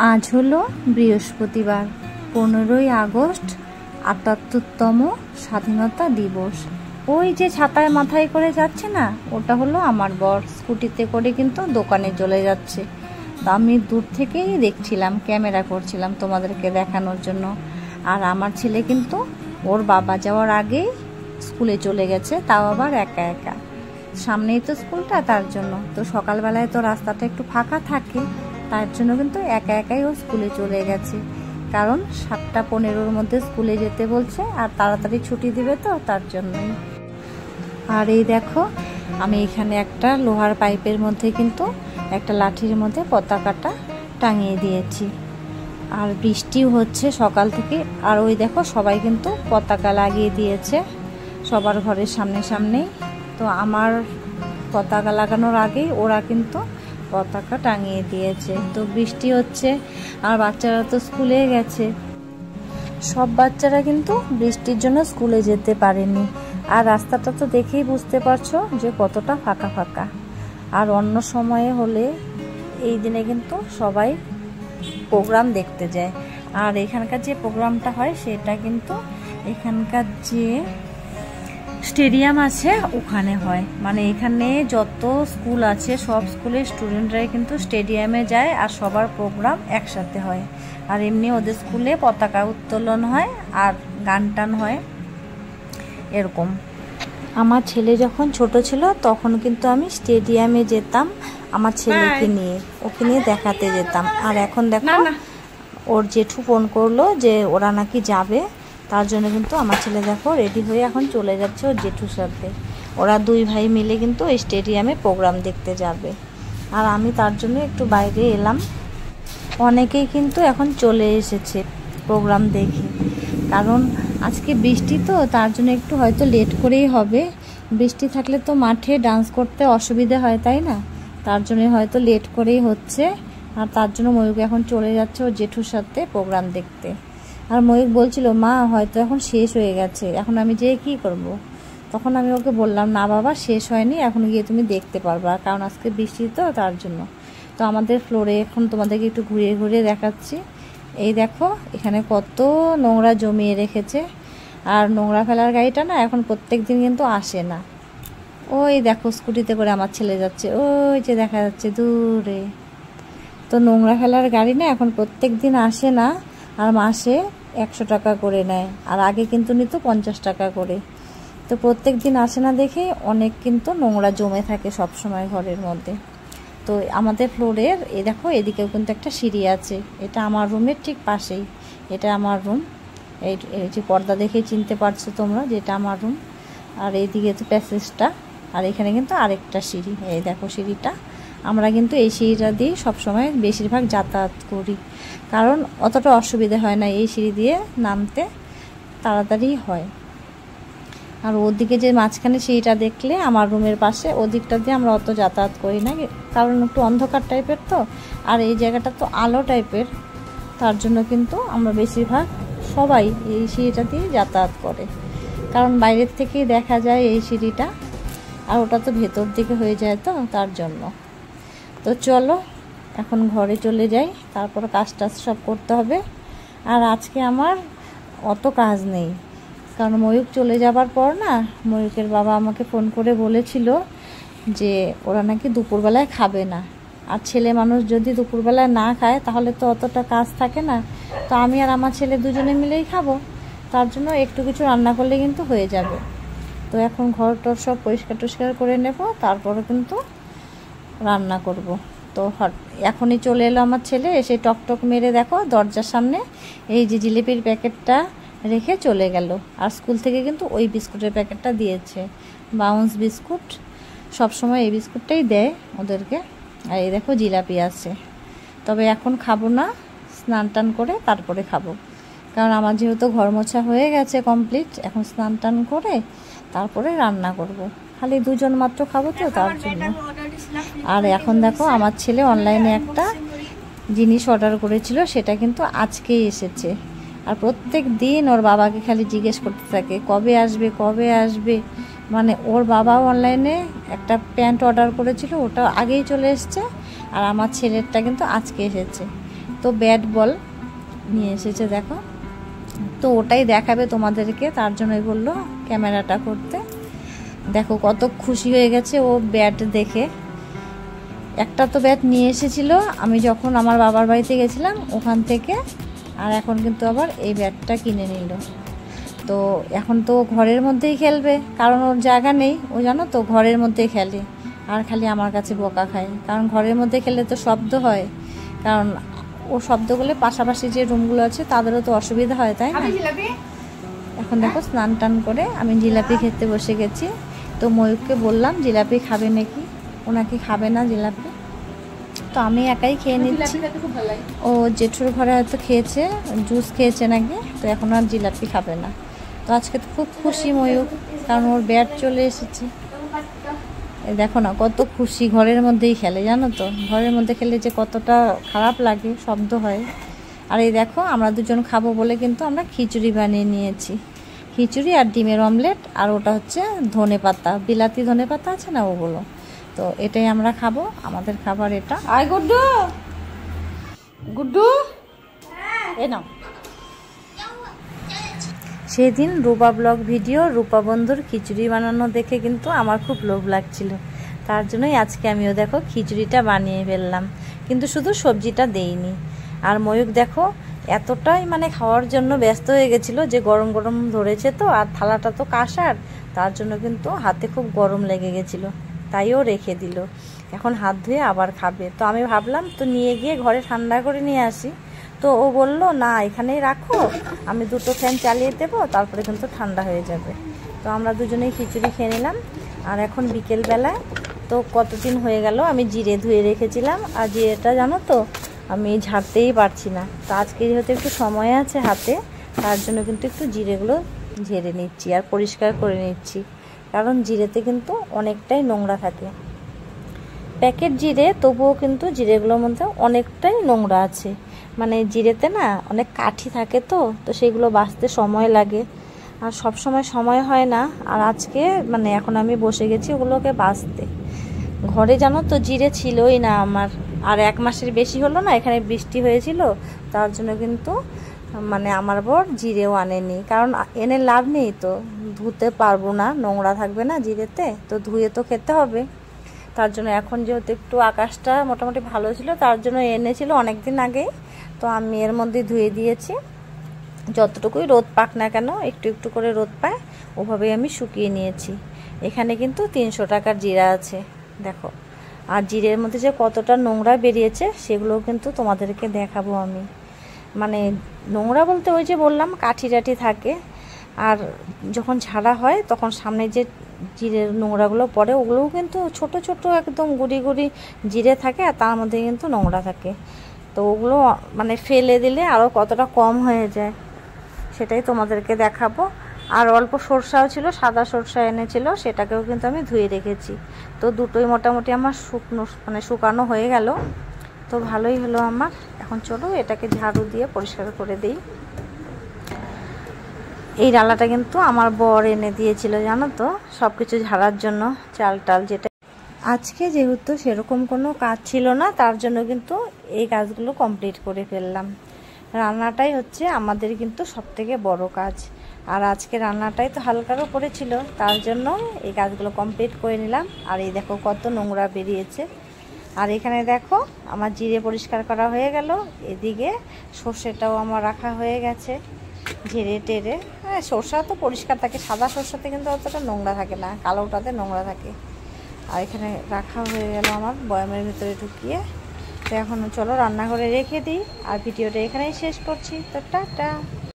আজ হলো বৃহস্পতিবার, 15ই আগস্ট, ৭৮তম স্বাধীনতা দিবস। ওই যে ছাতায় মাথায় করে যাচ্ছে না, ওটা হলো আমার বর। স্কুটিতে করে কিন্তু দোকানে চলে যাচ্ছে। তো আমি দূর থেকেই দেখছিলাম, ক্যামেরা করছিলাম তোমাদেরকে দেখানোর জন্য। আর আমার ছেলে কিন্তু ওর বাবা যাওয়ার আগেই স্কুলে চলে গেছে, তাও আবার একা একা। সামনেই তো স্কুলটা, তার জন্য তো সকালবেলায় তো রাস্তাটা একটু ফাঁকা থাকে, তার জন্য কিন্তু একা একাই ও স্কুলে চলে গেছে। কারণ ৭টা ১৫-র মধ্যে স্কুলে যেতে বলছে, আর তাড়াতাড়ি ছুটি দিবে তো, তার জন্যই। আর এই দেখো, আমি এখানে একটা লোহার পাইপের মধ্যে কিন্তু একটা লাঠির মধ্যে পতাকাটা টাঙিয়ে দিয়েছি। আর বৃষ্টিও হচ্ছে সকাল থেকে। আর ওই দেখো, সবাই কিন্তু পতাকা লাগিয়ে দিয়েছে সবার ঘরের সামনে সামনেই। তো আমার পতাকা লাগানোর আগেই ওরা কিন্তু পতাকা টাঙিয়ে দিয়েছে। তো বৃষ্টি হচ্ছে, আর বাচ্চারা তো স্কুলে গেছে। সব বাচ্চারা কিন্তু বৃষ্টির জন্য স্কুলে যেতে পারেনি। আর রাস্তাটা তো দেখেই বুঝতে পারছো যে কতটা ফাঁকা ফাঁকা। আর অন্য সময়ে হলে এই দিনে কিন্তু সবাই প্রোগ্রাম দেখতে যায়। আর এখানকার যে প্রোগ্রামটা হয় সেটা কিন্তু এখানকার যে স্টেডিয়াম আছে ওখানে হয়। মানে এখানে যত স্কুল আছে সব স্কুলের স্টুডেন্টরাই কিন্তু স্টেডিয়ামে যায়, আর সবার প্রোগ্রাম একসাথে হয়। আর এমনি ওদের স্কুলে পতাকা উত্তোলন হয় আর গান টান হয় এরকম। আমার ছেলে যখন ছোট ছিল তখন কিন্তু আমি স্টেডিয়ামে যেতাম আমার ছেলেকে নিয়ে, ওকে নিয়ে দেখাতে যেতাম। আর এখন দেখো, ওর জেঠু ফোন করলো যে ওরা নাকি যাবে, তার জন্য কিন্তু আমার ছেলে দেখো রেডি হয়ে এখন চলে যাচ্ছে ওর জেঠুর সাথে। ওরা দুই ভাই মিলে কিন্তু ওই স্টেডিয়ামে প্রোগ্রাম দেখতে যাবে। আর আমি তার জন্য একটু বাইরে এলাম। অনেকেই কিন্তু এখন চলে এসেছে প্রোগ্রাম দেখে, কারণ আজকে বৃষ্টি তো, তার জন্য একটু হয়তো লেট করেই হবে। বৃষ্টি থাকলে তো মাঠে ডান্স করতে অসুবিধা হয়, তাই না? তার জন্য হয়তো লেট করেই হচ্ছে। আর তার জন্য ময়ূক এখন চলে যাচ্ছে ওর জেঠুর সাথে প্রোগ্রাম দেখতে। আর ময়ূক বলছিল, মা হয়তো এখন শেষ হয়ে গেছে, এখন আমি যেয়ে কী করব? তখন আমি ওকে বললাম, না বাবা, শেষ হয়নি, এখন গিয়ে তুমি দেখতে পারবা, কারণ আজকে বৃষ্টি তো, তার জন্য। তো আমাদের ফ্লোরে এখন তোমাদেরকে একটু ঘুরিয়ে ঘুরিয়ে দেখাচ্ছি। এই দেখো, এখানে কত নোংরা জমিয়ে রেখেছে। আর নোংরা ফেলার গাড়িটা না এখন প্রত্যেক দিন কিন্তু আসে না। ওই দেখো, স্কুটিতে করে আমার ছেলে যাচ্ছে, ওই যে দেখা যাচ্ছে দূরে। তো নোংরা ফেলার গাড়ি না এখন প্রত্যেক দিন আসে না, আর মাসে 100 টাকা করে নেয়। আর আগে কিন্তু নিত 50 টাকা করে। তো প্রত্যেক দিন আসে না দেখে অনেক কিন্তু নোংরা জমে থাকে সব সময় ঘরের মধ্যে। তো আমাদের ফ্লোরের এই দেখো, এদিকেও কিন্তু একটা সিঁড়ি আছে। এটা আমার রুমের ঠিক পাশেই, এটা আমার রুম। এই যে পর্দা দেখে চিনতে পারছো তোমরা যে এটা আমার রুম। আর এইদিকে তো প্যাসেজটা, আর এখানে কিন্তু আরেকটা সিঁড়ি। এই দেখো সিঁড়িটা, আমরা কিন্তু এই সিঁড়িটা দিয়ে সবসময় বেশিরভাগ যাতায়াত করি, কারণ অতটা অসুবিধা হয় না, এই সিঁড়ি দিয়ে নামতে তাড়াতাড়ি হয়। আর ওদিকে যে মাঝখানে সিঁড়িটা দেখলে আমার রুমের পাশে, ওদিকটা দিয়ে আমরা অত যাতায়াত করি না, কারণ একটু অন্ধকার টাইপের তো। আর এই জায়গাটা তো আলো টাইপের, তার জন্য কিন্তু আমরা বেশিরভাগ সবাই এই সিঁড়িটা দিয়ে যাতায়াত করে, কারণ বাইরের থেকেই দেখা যায় এই সিঁড়িটা। আর ওটা তো ভেতর দিকে হয়ে যায় তো, তার জন্য। তো চলো এখন ঘরে চলে যাই, তারপর কাজ টাজ সব করতে হবে। আর আজকে আমার অত কাজ নেই, কারণ ময়ূক চলে যাবার পর না, ময়ূকের বাবা আমাকে ফোন করে বলেছিল যে ওরা নাকি দুপুরবেলায় খাবে না। আর ছেলে মানুষ যদি দুপুরবেলায় না খায় তাহলে তো অতটা কাজ থাকে না। তো আমি আর আমার ছেলে দুজনে মিলেই খাবো, তার জন্য একটু কিছু রান্না করলে কিন্তু হয়ে যাবে। তো এখন ঘর টর সব পরিষ্কার টরিষ্কার করে নেব, তারপরে কিন্তু রান্না করব। তো এখনই চলে এলো আমার ছেলে, এসে টকটক মেরে দেখো দরজার সামনে এই যে জিলিপির প্যাকেটটা রেখে চলে গেল। আর স্কুল থেকে কিন্তু ওই বিস্কুটের প্যাকেটটা দিয়েছে, বাউন্স বিস্কুট। সবসময় এই বিস্কুটটাই দেয় ওদেরকে। আর এই দেখো জিলাপি আছে। তবে এখন খাবো না, স্নান টান করে তারপরে খাবো, কারণ আমার যেহেতু ঘর মোছা হয়ে গেছে কমপ্লিট, এখন স্নান টান করে তারপরে রান্না করব। খালি দুজন মাত্র খাবো তো, তার জন্য। আর এখন দেখো, আমার ছেলে অনলাইনে একটা জিনিস অর্ডার করেছিল, সেটা কিন্তু আজকেই এসেছে। আর প্রত্যেক দিন ওর বাবাকে খালি জিজ্ঞেস করতে থাকে, কবে আসবে কবে আসবে। মানে ওর বাবাও অনলাইনে একটা প্যান্ট অর্ডার করেছিল, ওটা আগেই চলে এসছে। আর আমার ছেলেরটা কিন্তু আজকে এসেছে। তো তো ব্যাট বল নিয়ে এসেছে দেখো, তো ওটাই দেখাবে তোমাদেরকে, তার জন্যই বললো ক্যামেরাটা করতে। দেখো কত খুশি হয়ে গেছে ও ব্যাট দেখে। একটা তো ব্যাট নিয়ে এসেছিল আমি যখন আমার বাবার বাড়িতে গেছিলাম ওখান থেকে, আর এখন কিন্তু আবার এই ব্যাটটা কিনে নিল। তো এখন তো ঘরের মধ্যেই খেলবে, কারণ ওর জায়গা নেই, ও জানো তো ঘরের মধ্যেই খেলে, আর খালি আমার কাছে বকা খায়, কারণ ঘরের মধ্যে খেলে তো শব্দ হয়, কারণ ও শব্দ করলে পাশাপাশি যে রুমগুলো আছে তাদেরও তো অসুবিধা হয়, তাই না? এখন দেখো স্নান টান করে আমি জিলাপি খেতে বসে গেছি। তো ময়ূরকে বললাম জিলাপি খাবে নাকি, ও নাকি খাবে না জিলাপি, তো আমি একাই খেয়ে নিচ্ছি। ও জেঠুর ঘরে হয়তো খেয়েছে, জুস খেয়েছে নাকি, তো এখন আর জিলাপি খাবে না। তো আজকে তো খুব খুশি ময়ূর, কারণ ওর ব্যাট চলে এসেছে। দেখো না কত খুশি, ঘরের মধ্যেই খেলে, জানো তো ঘরের মধ্যে খেলে যে কতটা খারাপ লাগে, শব্দ হয়। আর এই দেখো আমরা দুজন খাবো বলে কিন্তু আমরা খিচুড়ি বানিয়ে নিয়েছি, খিচুড়ি আর ডিমের অমলেট, আর ওটা হচ্ছে ধনেপাতা, বিলাতি ধনেপাতা আছে না ওগুলো, তো এটাই আমরা খাবো, আমাদের খাবার এটা। আয় গুড্ডু, গুড্ডু এ নাও। সেদিন রূপা ব্লগ ভিডিও রূপা বন্ধুর খিচুড়ি বানানো দেখে কিন্তু আমার খুব লোভ লাগছিল, তার জন্যই আজকে আমিও দেখো খিচুড়িটা বানিয়ে ফেললাম, কিন্তু শুধু সবজিটা দেইনি। আর ময়ূক দেখো এতটাই মানে খাওয়ার জন্য ব্যস্ত হয়ে গেছিলো যে গরম গরম ধরেছে তো, আর থালাটা তো কাঁসার, তার জন্য কিন্তু হাতে খুব গরম লেগে গেছিলো, তাইও রেখে দিল। এখন হাত ধুয়ে আবার খাবে, তো আমি ভাবলাম তো নিয়ে গিয়ে ঘরে ঠান্ডা করে নিয়ে আসি। তো ও বলল না এখানেই রাখো, আমি দুটো ফ্যান চালিয়ে দেবো, তারপরে কিন্তু ঠান্ডা হয়ে যাবে। তো আমরা দুজনেই খিচুড়ি খেয়ে নিলাম। আর এখন বিকেলবেলায় তো কতদিন হয়ে গেল আমি জিরে ধুয়ে রেখেছিলাম, আর জিরেটা জানো তো আমি ঝাড়তেই পারছি না, তো আজকে যেহেতু একটু সময় আছে হাতে, তার জন্য কিন্তু একটু জিরেগুলো ঝেড়ে নিচ্ছি আর পরিষ্কার করে নিচ্ছি, কারণ জিরেতে কিন্তু অনেকটাই নোংরা থাকে। প্যাকেট জিরে তবুও কিন্তু জিরেগুলোর মধ্যে অনেকটাই নোংরা আছে, মানে জিরেতে না অনেক কাঠি থাকে, তো সেগুলো বাছতে সময় লাগে, আর সব সময় হয় না। আর আজকে মানে এখন আমি বসে গেছি ওগুলোকে বাছতে। ঘরে জানো তো জিরে ছিলই না আমার, আর 1 মাসের বেশি হলো না, এখানে বৃষ্টি হয়েছিল, তার জন্য কিন্তু মানে আমার বর জিরেও আনেনি, কারণ এনে লাভ নেই, তো ধুতে পারবো না, নোংরা থাকবে না জিরেতে, তো ধুয়ে তো খেতে হবে। তার জন্য এখন যেহেতু একটু আকাশটা মোটামুটি ভালো ছিল, তার জন্য এনেছিল অনেক দিন আগেই, তো আমি এর মধ্যে ধুয়ে দিয়েছি। যতটুকুই রোদ পাক না কেন, একটু একটু করে রোদ পায় ওভাবেই আমি শুকিয়ে নিয়েছি। এখানে কিন্তু 300 টাকার জিরা আছে দেখো, আর জিরের মধ্যে যে কতটা নোংরা বেরিয়েছে সেগুলোও কিন্তু তোমাদেরকে দেখাবো আমি। মানে নোংরা বলতে ওই যে বললাম কাঠি টাঠি থাকে, আর যখন ঝাড়া হয় তখন সামনে যে জিরের নোংরাগুলো পড়ে ওগুলোও কিন্তু ছোট ছোট একদম গুড়ি গুড়ি জিরে থাকে, আর তার মধ্যে কিন্তু নোংরা থাকে, তো ওগুলো মানে ফেলে দিলে আরও কতটা কম হয়ে যায় সেটাই তোমাদেরকে দেখাবো। আর অল্প সরষাও ছিল, সাদা সরষা এনেছিল, সেটাকেও কিন্তু আমি ধুয়ে রেখেছি। তো দুটোই মোটামুটি আমার শুকানো হয়ে গেল, তো ভালোই হলো আমার। এখন চলো এটাকে ঝাড়ু দিয়ে পরিষ্কার করে দিই। এই ডালাটা কিন্তু আমার বর এনে দিয়েছিল জানো তো, সব কিছু ঝাড়ার জন্য, চাল টাল যেটা। আজকে যেহেতু সেরকম কোনো কাজ ছিল না, তার জন্য কিন্তু এই কাজগুলো কমপ্লিট করে ফেললাম। রান্নাটাই হচ্ছে আমাদের কিন্তু সবথেকে বড় কাজ, আর আজকে রান্নাটাই তো হালকার উপরে ছিল, তার জন্য এই কাজগুলো কমপ্লিট করে নিলাম। আর এই দেখো কত নোংরা বেরিয়েছে। আর এখানে দেখো আমার জিরে পরিষ্কার করা হয়ে গেল, এদিকে সর্ষেটাও আমার রাখা হয়ে গেছে ঝেড়ে টেরে। হ্যাঁ সর্ষা তো পরিষ্কার থাকে, সাদা সর্ষাতে কিন্তু অতটা নোংরা থাকে না, কালোটাতে নোংরা থাকে। আর এখানে রাখা হয়ে গেল আমার বয়ামের ভিতরে ঢুকিয়ে। তো এখন চলো রান্নাঘরে রেখে দিই, আর ভিডিওটা এখানেই শেষ করছি। তো টাটা।